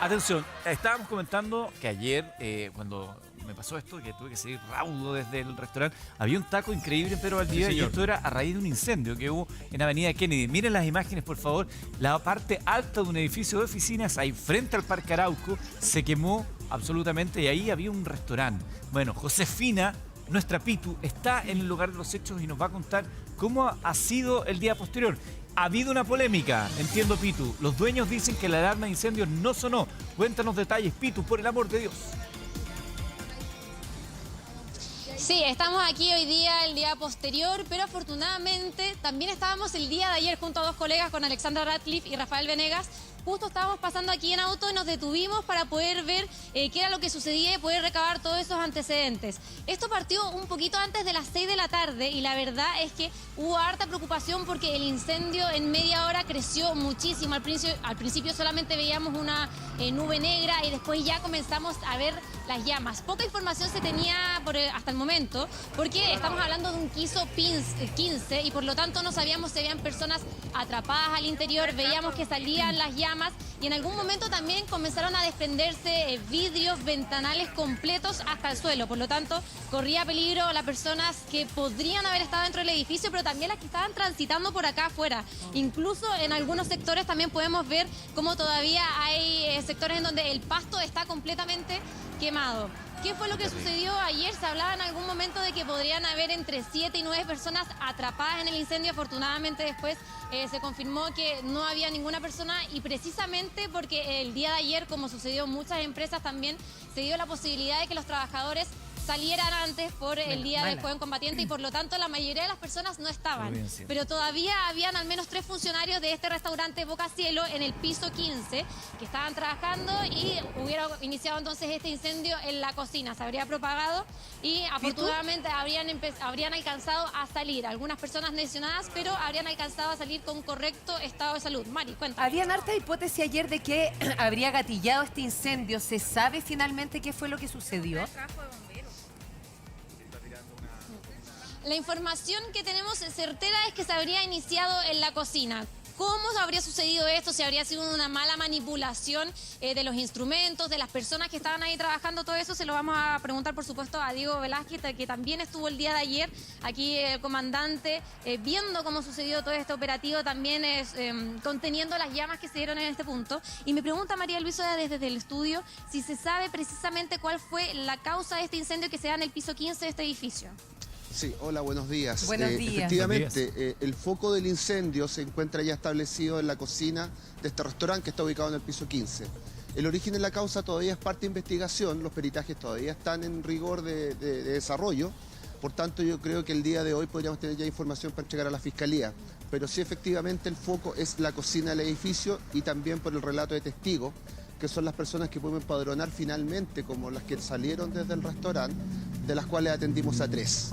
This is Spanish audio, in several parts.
Atención, estábamos comentando que ayer, cuando me pasó esto, que tuve que seguir raudo desde el restaurante, había un taco increíble en Pedro Valdivia, y esto era a raíz de un incendio que hubo en Avenida Kennedy. Miren las imágenes, por favor. La parte alta de un edificio de oficinas, ahí frente al Parque Arauco, se quemó absolutamente y ahí había un restaurante. Bueno, Josefina, nuestra Pitu, está en el lugar de los hechos y nos va a contar cómo ha sido el día posterior. Ha habido una polémica, entiendo, Pitu. Los dueños dicen que la alarma de incendios no sonó. Cuéntanos detalles, Pitu, por el amor de Dios. Sí, estamos aquí hoy día, el día posterior, pero afortunadamente también estábamos el día de ayer junto a dos colegas, con Alexandra Ratcliffe y Rafael Venegas. Justo estábamos pasando aquí en auto y nos detuvimos para poder ver qué era lo que sucedía y poder recabar todos esos antecedentes. Esto partió un poquito antes de las 6 de la tarde y la verdad es que hubo harta preocupación porque el incendio en media hora creció muchísimo. Al principio solamente veíamos una nube negra y después ya comenzamos a ver las llamas. Poca información se tenía hasta el momento porque estamos hablando de un piso 15 y por lo tanto no sabíamos si habían personas atrapadas al interior. Veíamos que salían las llamas y en algún momento también comenzaron a desprenderse vidrios, ventanales completos hasta el suelo. Por lo tanto, corría peligro las personas que podrían haber estado dentro del edificio, pero también las que estaban transitando por acá afuera. Incluso en algunos sectores también podemos ver cómo todavía hay sectores en donde el pasto está completamente quemado. ¿Qué fue lo que sucedió ayer? Se hablaba en algún momento de que podrían haber entre 7 y 9 personas atrapadas en el incendio. Afortunadamente después se confirmó que no había ninguna persona y precisamente porque el día de ayer, como sucedió en muchas empresas también, se dio la posibilidad de que los trabajadores salieran antes por el Día del Joven Combatiente y por lo tanto la mayoría de las personas no estaban. Pero todavía habían al menos 3 funcionarios de este restaurante Boca Cielo en el piso 15 que estaban trabajando y hubiera iniciado entonces este incendio en la cocina. Se habría propagado y afortunadamente habrían alcanzado a salir. Algunas personas lesionadas, pero habrían alcanzado a salir con correcto estado de salud. Mari, cuéntame. Habían harta hipótesis ayer de que habría gatillado este incendio. ¿Se sabe finalmente qué fue lo que sucedió? La información que tenemos certera es que se habría iniciado en la cocina. ¿Cómo habría sucedido esto? Si habría sido una mala manipulación de los instrumentos, de las personas que estaban ahí trabajando, todo eso se lo vamos a preguntar, por supuesto, a Diego Velázquez, que también estuvo el día de ayer aquí, el comandante, viendo cómo sucedió todo este operativo, también conteniendo las llamas que se dieron en este punto. Y me pregunta María Luisa desde el estudio si se sabe precisamente cuál fue la causa de este incendio que se da en el piso 15 de este edificio. Sí, hola, buenos días. Buenos días. Efectivamente, el foco del incendio se encuentra ya establecido en la cocina de este restaurante que está ubicado en el piso 15. El origen de la causa todavía es parte de investigación, los peritajes todavía están en rigor de desarrollo. Por tanto, yo creo que el día de hoy podríamos tener ya información para entregar a la Fiscalía. Pero sí, efectivamente, el foco es la cocina del edificio y también por el relato de testigos, que son las personas que podemos empadronar finalmente, como las que salieron desde el restaurante, de las cuales atendimos a 3.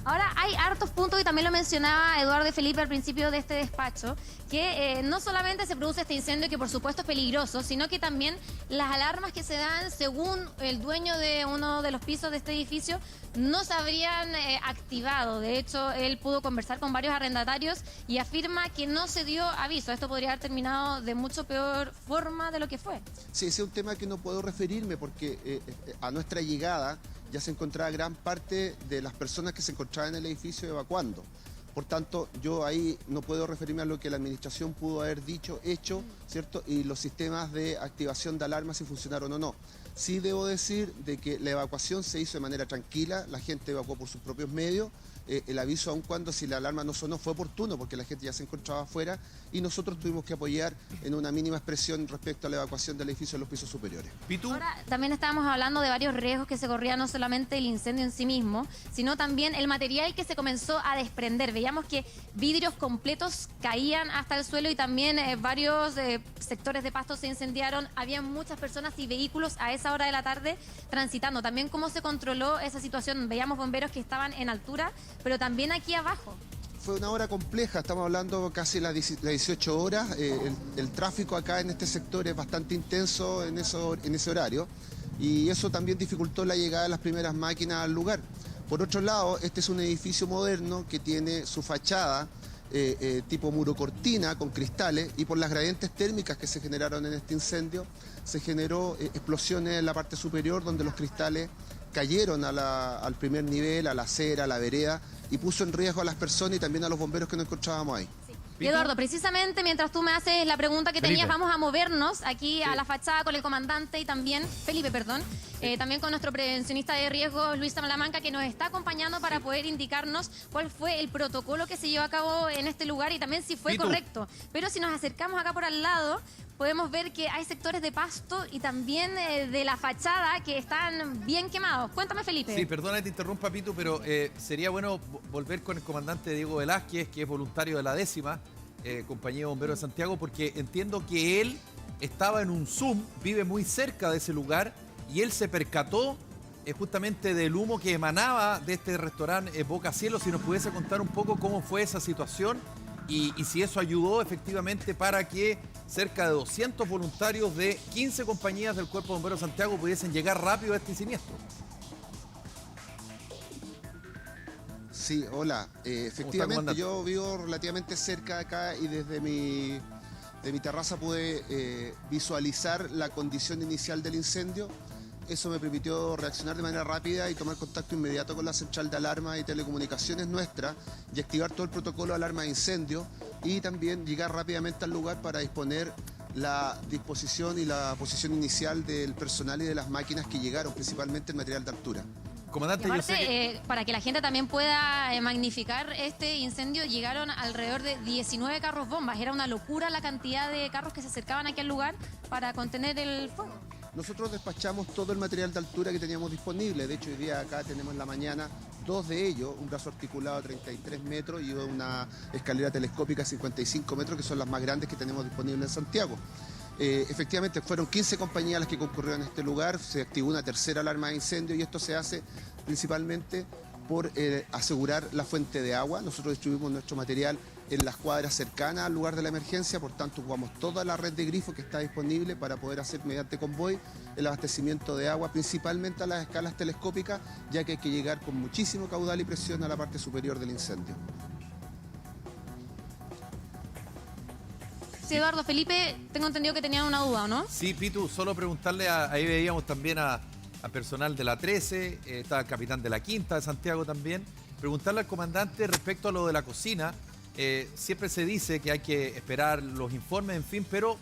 Ahora, hay hartos puntos, y también lo mencionaba Eduardo de Felipe al principio de este despacho, que no solamente se produce este incendio, que por supuesto es peligroso, sino que también las alarmas que se dan, según el dueño de uno de los pisos de este edificio, no se habrían activado. De hecho, él pudo conversar con varios arrendatarios y afirma que no se dio aviso. Esto podría haber terminado de mucho peor forma de lo que fue. Sí, ese es un tema que no puedo referirme porque a nuestra llegada ya se encontraba gran parte de las personas que se encontraban en el edificio evacuando. Por tanto, yo ahí no puedo referirme a lo que la administración pudo haber dicho, hecho, ¿cierto? Y los sistemas de activación de alarmas si funcionaron o no. Sí debo decir de que la evacuación se hizo de manera tranquila, la gente evacuó por sus propios medios. El aviso, aun cuando si la alarma no sonó, fue oportuno porque la gente ya se encontraba afuera y nosotros tuvimos que apoyar en una mínima expresión respecto a la evacuación del edificio de los pisos superiores. Ahora, también estábamos hablando de varios riesgos que se corrían, no solamente el incendio en sí mismo, sino también el material que se comenzó a desprender. Veíamos que vidrios completos caían hasta el suelo y también varios sectores de pasto se incendiaron. Había muchas personas y vehículos a esa hora de la tarde transitando. También cómo se controló esa situación. Veíamos bomberos que estaban en altura, pero también aquí abajo. Fue una hora compleja, estamos hablando casi las 18 horas. El tráfico acá en este sector es bastante intenso en ese horario y eso también dificultó la llegada de las primeras máquinas al lugar. Por otro lado, este es un edificio moderno que tiene su fachada tipo muro cortina con cristales, y por las gradientes térmicas que se generaron en este incendio, se generó explosiones en la parte superior donde los cristales cayeron al primer nivel, a la acera, a la vereda, y puso en riesgo a las personas y también a los bomberos que nos encontrábamos ahí. Eduardo, precisamente mientras tú me haces la pregunta que tenías, Felipe. vamos a movernos aquí a la fachada con el comandante y también, Felipe, perdón, también con nuestro prevencionista de riesgos, Luis Salamanca, que nos está acompañando para poder indicarnos cuál fue el protocolo que se llevó a cabo en este lugar y también si fue correcto. Pero si nos acercamos acá por al lado, podemos ver que hay sectores de pasto y también de la fachada que están bien quemados. Cuéntame, Felipe. Sí, perdona que te interrumpa, Pitu, pero sería bueno volver con el comandante Diego Velázquez, que es voluntario de la 10ª Compañía de Bomberos de Santiago, porque entiendo que él estaba en un Zoom, vive muy cerca de ese lugar, y él se percató justamente del humo que emanaba de este restaurante Boca Cielo. Si nos pudiese contar un poco cómo fue esa situación y si eso ayudó efectivamente para que cerca de 200 voluntarios de 15 compañías del Cuerpo de Bomberos de Santiago pudiesen llegar rápido a este siniestro. Sí, hola. Efectivamente, yo vivo relativamente cerca de acá y desde mi terraza pude visualizar la condición inicial del incendio. Eso me permitió reaccionar de manera rápida y tomar contacto inmediato con la central de alarma y telecomunicaciones nuestra y activar todo el protocolo de alarma de incendio y también llegar rápidamente al lugar para disponer la disposición y la posición inicial del personal y de las máquinas que llegaron, principalmente el material de altura. Comandante, Y yo aparte, sé que... para que la gente también pueda magnificar este incendio, llegaron alrededor de 19 carros bombas. Era una locura la cantidad de carros que se acercaban aquí al lugar para contener el fuego. Nosotros despachamos todo el material de altura que teníamos disponible. De hecho, hoy día acá tenemos en la mañana 2 de ellos, un brazo articulado de 33 metros y una escalera telescópica de 55 metros, que son las más grandes que tenemos disponibles en Santiago. Efectivamente, fueron 15 compañías las que concurrieron a este lugar, se activó una tercera alarma de incendio y esto se hace principalmente por asegurar la fuente de agua. Nosotros distribuimos nuestro material en las cuadras cercanas al lugar de la emergencia, por tanto ocupamos toda la red de grifos que está disponible para poder hacer mediante convoy el abastecimiento de agua, principalmente a las escalas telescópicas, ya que hay que llegar con muchísimo caudal y presión a la parte superior del incendio. Sí, Eduardo, Felipe, tengo entendido que tenía una duda, ¿o no? Sí, Pitu, solo preguntarle, ahí veíamos también a personal de la 13, está el capitán de la 5ª de Santiago también. Preguntarle al comandante respecto a lo de la cocina. Siempre se dice que hay que esperar los informes, en fin, pero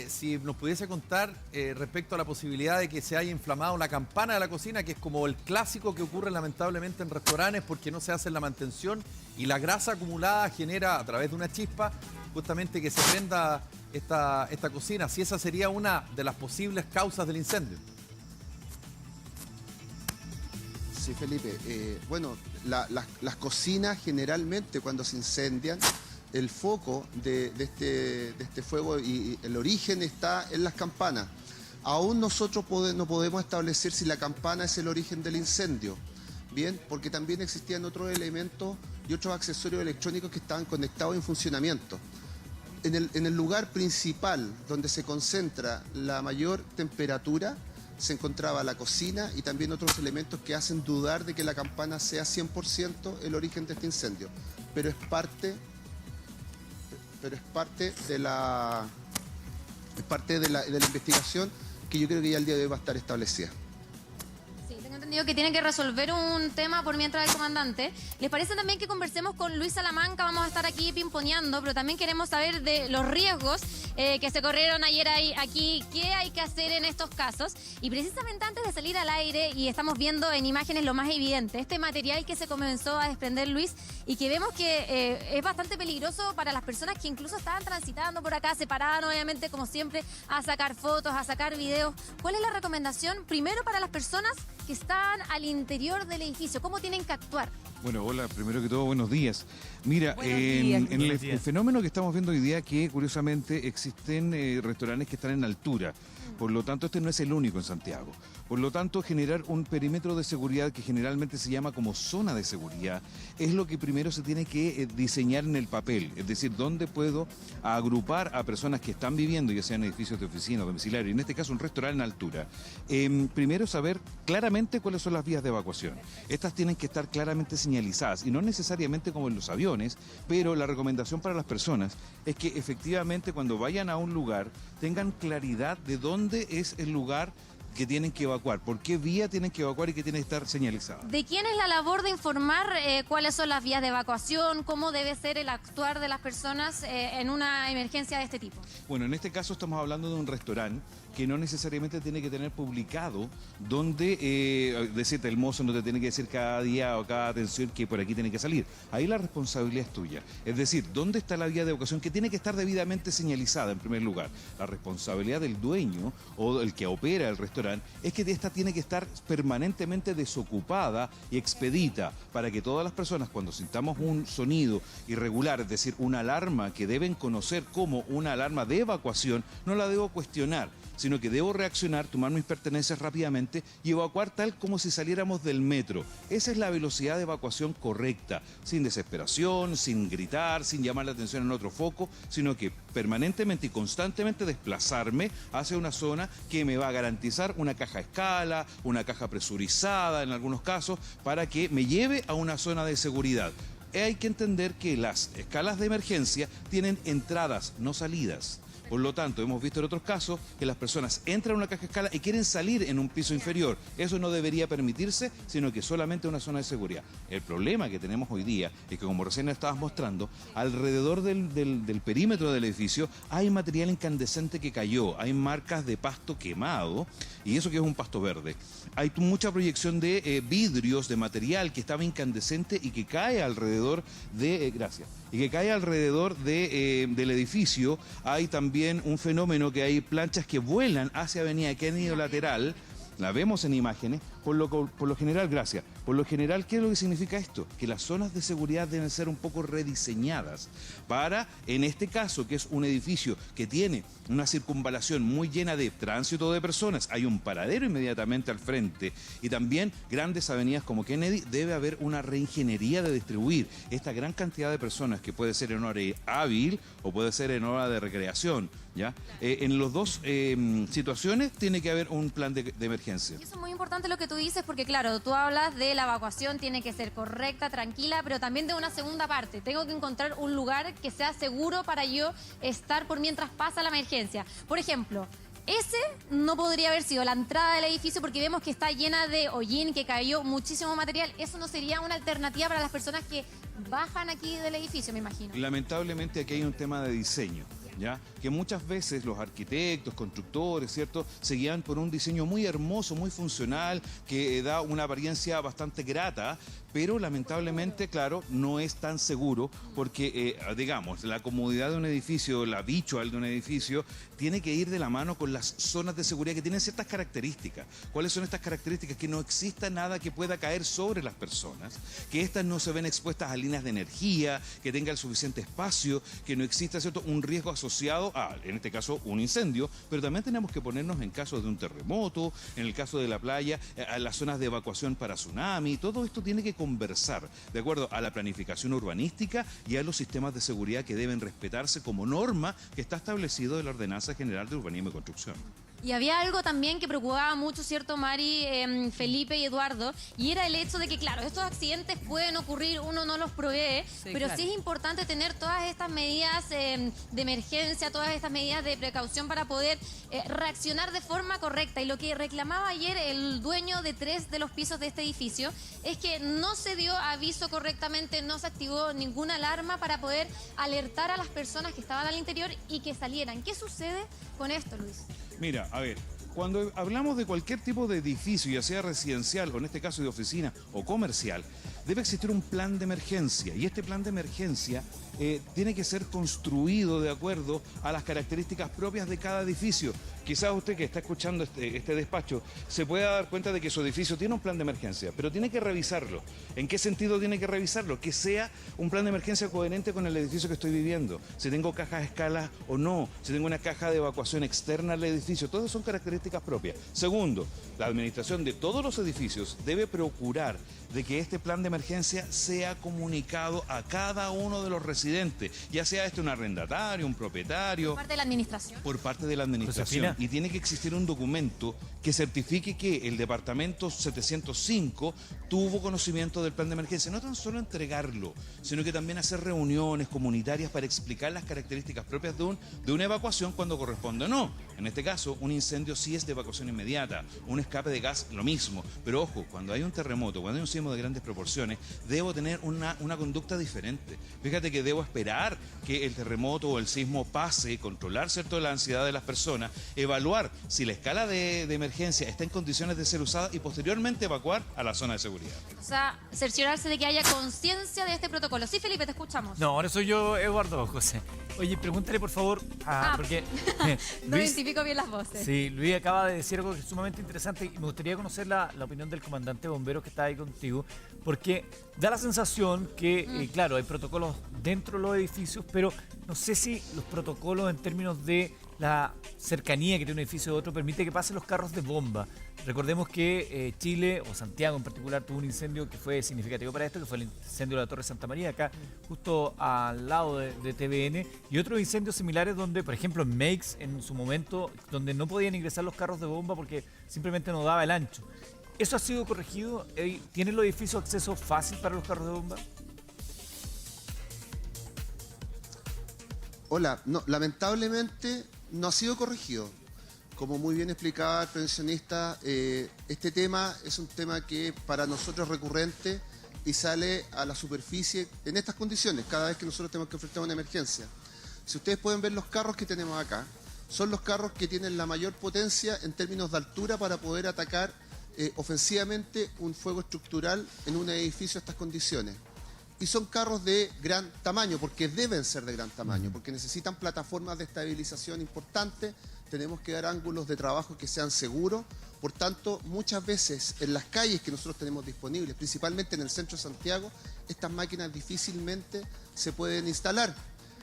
si nos pudiese contar respecto a la posibilidad de que se haya inflamado la campana de la cocina, que es como el clásico que ocurre lamentablemente en restaurantes porque no se hace la mantención y la grasa acumulada genera a través de una chispa justamente que se prenda esta cocina, si esa sería una de las posibles causas del incendio. Sí, Felipe. Bueno, las cocinas generalmente cuando se incendian, el foco de este fuego y el origen está en las campanas. Aún nosotros no podemos establecer si la campana es el origen del incendio. Bien, porque también existían otros elementos y otros accesorios electrónicos que estaban conectados en funcionamiento. En el lugar principal donde se concentra la mayor temperatura se encontraba la cocina y también otros elementos que hacen dudar de que la campana sea 100% el origen de este incendio. Pero es parte de la investigación que yo creo que ya el día de hoy va a estar establecida. Sí, tengo entendido que tienen que resolver un tema por mientras el comandante. ¿Les parece también que conversemos con Luis Salamanca? Vamos a estar aquí pimponeando, pero también queremos saber de los riesgos que se corrieron ayer aquí, qué hay que hacer en estos casos. Y precisamente antes de salir al aire, y estamos viendo en imágenes lo más evidente, este material que se comenzó a desprender, Luis, y que vemos que es bastante peligroso para las personas que incluso estaban transitando por acá, se paraban obviamente como siempre a sacar fotos, a sacar videos. ¿Cuál es la recomendación primero para las personas que están al interior del edificio? ¿Cómo tienen que actuar? Bueno, hola, primero que todo, buenos días. Mira, Buenos días. en el fenómeno que estamos viendo hoy día, que curiosamente existen restaurantes que están en altura. Por lo tanto, este no es el único en Santiago. Por lo tanto, generar un perímetro de seguridad que generalmente se llama como zona de seguridad es lo que primero se tiene que diseñar en el papel. Es decir, dónde puedo agrupar a personas que están viviendo, ya sean edificios de oficina o domiciliario, en este caso un restaurante en altura. Primero saber claramente cuáles son las vías de evacuación. Estas tienen que estar claramente señaladas señalizadas, y no necesariamente como en los aviones, pero la recomendación para las personas es que efectivamente cuando vayan a un lugar tengan claridad de dónde es el lugar que tienen que evacuar, por qué vía tienen que evacuar y que tiene que estar señalizada. ¿De quién es la labor de informar cuáles son las vías de evacuación, cómo debe ser el actuar de las personas en una emergencia de este tipo? Bueno, en este caso estamos hablando de un restaurante que no necesariamente tiene que tener publicado donde, decirte, el mozo no te tiene que decir cada día o cada atención que por aquí tiene que salir. Ahí la responsabilidad es tuya. Es decir, ¿dónde está la vía de evacuación que tiene que estar debidamente señalizada en primer lugar? La responsabilidad del dueño o el que opera el restaurante es que esta tiene que estar permanentemente desocupada y expedita para que todas las personas, cuando sintamos un sonido irregular, es decir, una alarma que deben conocer como una alarma de evacuación, no la debo cuestionar, sino que debo reaccionar, tomar mis pertenencias rápidamente y evacuar tal como si saliéramos del metro. Esa es la velocidad de evacuación correcta, sin desesperación, sin gritar, sin llamar la atención en otro foco, sino que permanentemente y constantemente desplazarme hacia una zona que me va a garantizar una caja a escala, una caja presurizada en algunos casos, para que me lleve a una zona de seguridad. Hay que entender que las escalas de emergencia tienen entradas, no salidas. Por lo tanto, hemos visto en otros casos que las personas entran a una caja de escala y quieren salir en un piso inferior. Eso no debería permitirse, sino que solamente una zona de seguridad. El problema que tenemos hoy día es que, como recién estabas mostrando, alrededor del perímetro del edificio hay material incandescente que cayó, hay marcas de pasto quemado, y eso que es un pasto verde. Hay mucha proyección de vidrios, de material que estaba incandescente y que cae alrededor de... del edificio. Hay también un fenómeno que hay planchas que vuelan hacia Avenida Kennedy lateral. La vemos en imágenes. Por lo general, gracias. Por lo general, ¿qué es lo que significa esto? Que las zonas de seguridad deben ser un poco rediseñadas para, en este caso, que es un edificio que tiene una circunvalación muy llena de tránsito de personas, hay un paradero inmediatamente al frente y también grandes avenidas como Kennedy, debe haber una reingeniería de distribuir esta gran cantidad de personas que puede ser en hora hábil o puede ser en hora de recreación, ¿ya? En las dos situaciones tiene que haber un plan de emergencia. Y eso es muy importante lo que tú dices, porque claro, tú hablas de la evacuación, tiene que ser correcta, tranquila, pero también de una segunda parte. Tengo que encontrar un lugar que sea seguro para yo estar por mientras pasa la emergencia. Por ejemplo, ese no podría haber sido la entrada del edificio porque vemos que está llena de hollín, que cayó muchísimo material. Eso no sería una alternativa para las personas que bajan aquí del edificio, me imagino. Lamentablemente aquí hay un tema de diseño, ¿ya? Que muchas veces los arquitectos, constructores, ¿cierto?, se guían por un diseño muy hermoso, muy funcional, que da una apariencia bastante grata, pero lamentablemente, claro, no es tan seguro porque, digamos, la comodidad de un edificio, la visual de un edificio, tiene que ir de la mano con las zonas de seguridad que tienen ciertas características. ¿Cuáles son estas características? Que no exista nada que pueda caer sobre las personas, que éstas no se ven expuestas a líneas de energía, que tenga el suficiente espacio, que no exista, ¿cierto?, un riesgo asociado a, en este caso, un incendio, pero también tenemos que ponernos en caso de un terremoto, en el caso de la playa, a las zonas de evacuación para tsunami. Todo esto tiene que conversar de acuerdo a la planificación urbanística y a los sistemas de seguridad que deben respetarse como norma que está establecido en la Ordenanza General de Urbanismo y Construcción. Y había algo también que preocupaba mucho, ¿cierto, Mari, Felipe y Eduardo? Y era el hecho de que, claro, estos accidentes pueden ocurrir, uno no los provee, sí, pero claro, sí es importante tener todas estas medidas de emergencia, todas estas medidas de precaución para poder reaccionar de forma correcta. Y lo que reclamaba ayer el dueño de 3 de los pisos de este edificio es que no se dio aviso correctamente, no se activó ninguna alarma para poder alertar a las personas que estaban al interior y que salieran. ¿Qué sucede con esto, Luis? Mira, a ver, cuando hablamos de cualquier tipo de edificio, ya sea residencial o en este caso de oficina o comercial, debe existir un plan de emergencia y este plan de emergencia tiene que ser construido de acuerdo a las características propias de cada edificio. Quizás usted que está escuchando este despacho se pueda dar cuenta de que su edificio tiene un plan de emergencia, pero tiene que revisarlo. ¿En qué sentido tiene que revisarlo? Que sea un plan de emergencia coherente con el edificio que estoy viviendo. Si tengo cajas a escala o no, si tengo una caja de evacuación externa al edificio, todas son características propias. Segundo, la administración de todos los edificios debe procurar de que este plan de emergencia sea comunicado a cada uno de los residentes, ya sea un arrendatario, un propietario. Parte de la administración. Por parte de la administración. Josefina. Y tiene que existir un documento que certifique que el departamento 705 tuvo conocimiento del plan de emergencia. No tan solo entregarlo, sino que también hacer reuniones comunitarias para explicar las características propias de una evacuación cuando corresponde o no. En este caso, un incendio sí es de evacuación inmediata, un escape de gas lo mismo. Pero ojo, cuando hay un terremoto, cuando hay un sismo de grandes proporciones, debo tener una conducta diferente. Fíjate que debo esperar que el terremoto o el sismo pase, controlar, ¿cierto?, la ansiedad de las personas, evaluar si la escala de emergencia está en condiciones de ser usada y posteriormente evacuar a la zona de seguridad. O sea, cerciorarse de que haya conciencia de este protocolo. Sí, Felipe, te escuchamos. No, ahora soy yo, Eduardo, José. Oye, pregúntale por favor, porque No Luis, identifico bien las voces. sí, Luis acaba de decir algo que es sumamente interesante y me gustaría conocer la opinión del comandante de bomberos que está ahí contigo, porque da la sensación que, claro, hay protocolos dentro de los edificios, pero no sé si los protocolos en términos de la cercanía que tiene un edificio de otro permite que pasen los carros de bomba. Recordemos que Chile, o Santiago en particular, tuvo un incendio que fue significativo para esto, que fue el incendio de la Torre Santa María, acá justo al lado de TVN, y otros incendios similares donde, por ejemplo, en Meix, en su momento, donde no podían ingresar los carros de bomba porque simplemente no daba el ancho. ¿Eso ha sido corregido? ¿Tienen los edificios acceso fácil para los carros de bomba? Hola, no, lamentablemente no ha sido corregido. Como muy bien explicaba el prevencionista, este tema es un tema que para nosotros es recurrente y sale a la superficie en estas condiciones, cada vez que nosotros tenemos que enfrentar una emergencia. Si ustedes pueden ver los carros que tenemos acá, son los carros que tienen la mayor potencia en términos de altura para poder atacar ofensivamente un fuego estructural en un edificio a estas condiciones. Y son carros de gran tamaño, porque deben ser de gran tamaño, porque necesitan plataformas de estabilización importantes, tenemos que dar ángulos de trabajo que sean seguros. Por tanto, muchas veces en las calles que nosotros tenemos disponibles, principalmente en el centro de Santiago, estas máquinas difícilmente se pueden instalar.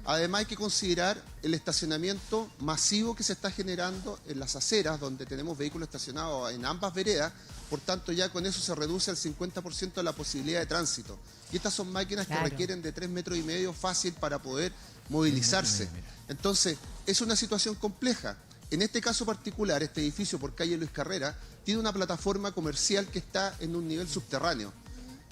Además hay que considerar el estacionamiento masivo que se está generando en las aceras, donde tenemos vehículos estacionados en ambas veredas, por tanto ya con eso se reduce al 50% la posibilidad de tránsito. Y estas son máquinas que requieren de 3,5 metros fácil para poder movilizarse. Entonces, es una situación compleja. En este caso particular, este edificio por calle Luis Carrera tiene una plataforma comercial que está en un nivel subterráneo.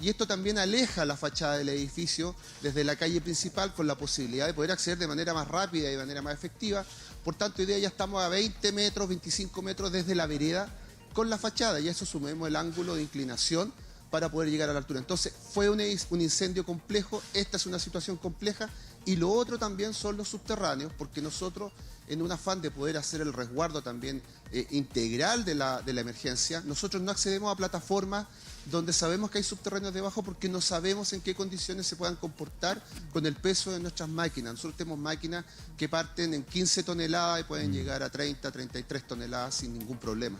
Y esto también aleja la fachada del edificio desde la calle principal con la posibilidad de poder acceder de manera más rápida y de manera más efectiva. Por tanto, hoy día ya estamos a 20 metros, 25 metros desde la vereda con la fachada y a eso sumemos el ángulo de inclinación para poder llegar a la altura. Entonces, fue un incendio complejo, esta es una situación compleja y lo otro también son los subterráneos, porque nosotros, en un afán de poder hacer el resguardo también integral de la emergencia, nosotros no accedemos a plataformas donde sabemos que hay subterráneos debajo porque no sabemos en qué condiciones se puedan comportar con el peso de nuestras máquinas. Nosotros tenemos máquinas que parten en 15 toneladas y pueden llegar a 30, 33 toneladas sin ningún problema.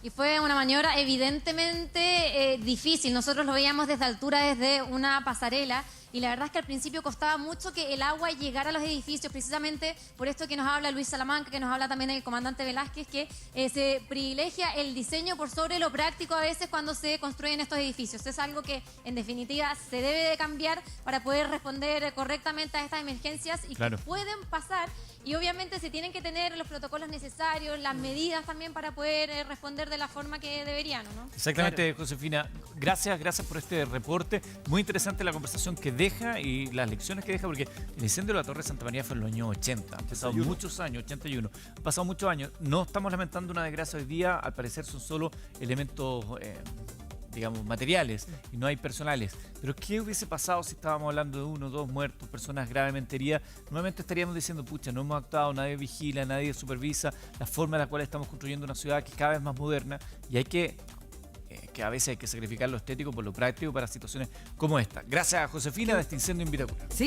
Y fue una maniobra evidentemente difícil. Nosotros lo veíamos desde altura, desde una pasarela. Y la verdad es que al principio costaba mucho que el agua llegara a los edificios, precisamente por esto que nos habla Luis Salamanca, que nos habla también el comandante Velázquez, que se privilegia el diseño por sobre lo práctico a veces cuando se construyen estos edificios. Es algo que en definitiva se debe de cambiar para poder responder correctamente a estas emergencias y que pueden pasar. Y obviamente se tienen que tener los protocolos necesarios, las medidas también para poder responder de la forma que deberían, ¿no? Exactamente, Josefina. Gracias por este reporte. Muy interesante la conversación que deja y las lecciones que deja, porque el incendio de la Torre Santa María fue en los años 80. Han pasado muchos años, 81. Han pasado muchos años. No estamos lamentando una desgracia hoy día. Al parecer son solo elementos digamos, materiales y no hay personales. Pero ¿qué hubiese pasado si estábamos hablando de 1 o 2 muertos, personas gravemente heridas? Nuevamente estaríamos diciendo, pucha, no hemos actuado, nadie vigila, nadie supervisa la forma en la cual estamos construyendo una ciudad que es cada vez más moderna y hay que a veces hay que sacrificar lo estético por lo práctico para situaciones como esta. Gracias a Josefina de este incendio en Vitacura. Sí.